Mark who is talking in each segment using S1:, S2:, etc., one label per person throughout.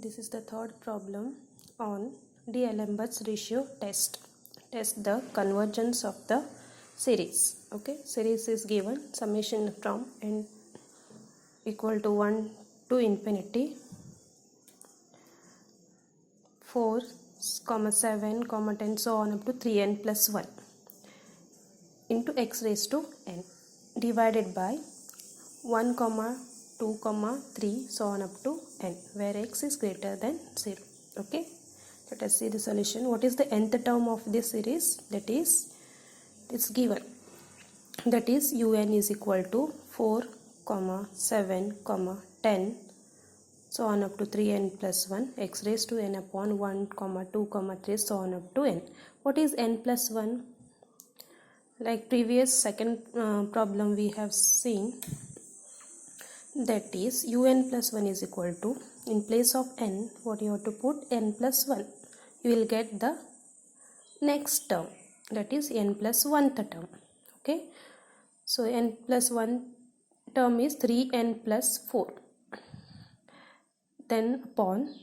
S1: This is the third problem on D Alembert's ratio test. Test the convergence of the series. Okay, series is given summation from n equal to 1 to infinity 4, 7, 10 so on up to 3n plus 1 into x raised to n divided by 1, 2, 3 so on up to n where x is greater than 0. Okay, let us see the solution. What is the nth term of this series? That is, it's given, that is un is equal to 4, 7, 10 so on up to 3n plus 1 x raised to n upon 1, 2, 3 so on up to n. What is n plus 1? Like previous second problem we have seen, that is un plus 1 is equal to, in place of n, what you have to put? N plus 1. You will get the next term, that is n plus 1th term. Okay, so n plus 1 term is 3n plus 4. Then upon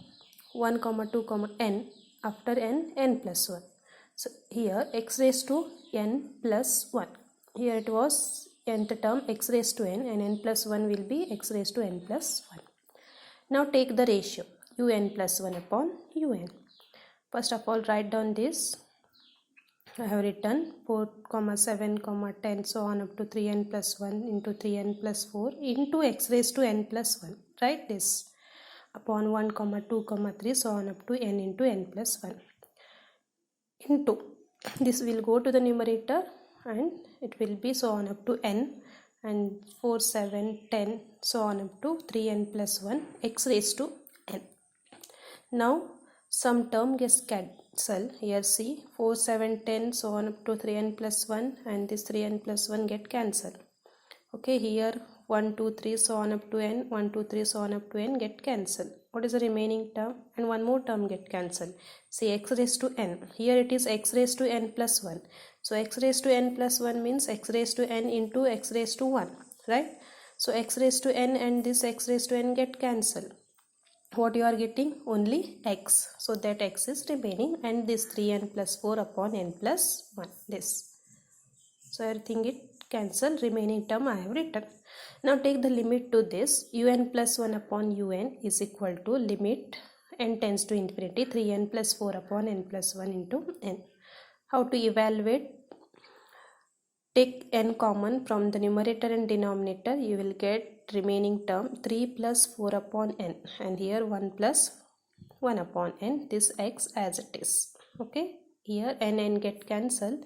S1: 1, 2, n, after n, n plus 1. So here x raised to n plus 1. Here it was nth term x raised to n, and n plus 1 will be x raised to n plus 1. Now take the ratio un plus 1 upon un. First of all, write down this. I have written 4, 7, 10 so on up to 3n plus 1 into 3n plus 4 into x raised to n plus 1. Write this upon 1, 2, 3 so on up to n into n plus 1 into, this will go to the numerator and it will be so on up to n, and 4, 7, 10 so on up to 3n plus 1 x raised to n. Now some term gets cancelled. Here see 4, 7, 10 so on up to 3n plus 1, and this 3n plus 1 get cancelled. Okay, here 1, 2, 3 so on up to n, 1, 2, 3 so on up to n get cancelled. What is the remaining term? And one more term get cancelled. See x raised to n. Here it is x raised to n plus 1. So x raised to n plus 1 means x raised to n into x raised to 1, right? So x raised to n and this x raised to n get cancelled. What you are getting? Only x. So that x is remaining, and this 3n plus 4 upon n plus 1. This. So everything it cancel, remaining term I have written. Now take the limit to this. Un plus 1 upon un is equal to limit n tends to infinity 3n plus 4 upon n plus 1 into n. How to evaluate? Take n common from the numerator and denominator. You will get remaining term 3 plus 4 upon n, and here 1 plus 1 upon n, this x as it is. Okay, here n get cancelled.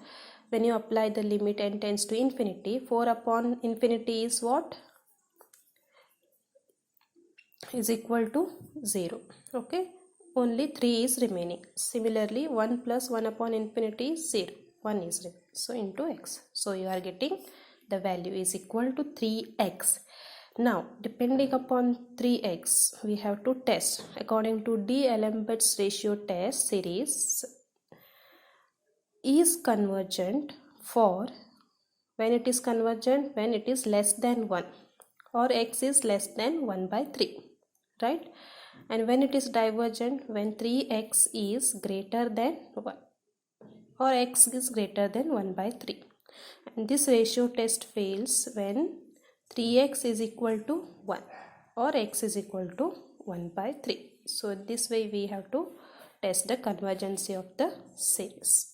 S1: When you apply the limit n tends to infinity, 4 upon infinity is what? Is equal to 0. Okay, only 3 is remaining. Similarly, 1 plus 1 upon infinity is 0. 1 is remaining. So into x. So you are getting the value is equal to 3x. Now, depending upon 3x, we have to test according to D Alembert's ratio test series is convergent for, when it is convergent, when it is less than 1 or x is less than 1 by 3, right? And when it is divergent, when 3x is greater than 1 or x is greater than 1 by 3. And this ratio test fails when 3x is equal to 1 or x is equal to 1 by 3. So this way we have to test the convergence of the series.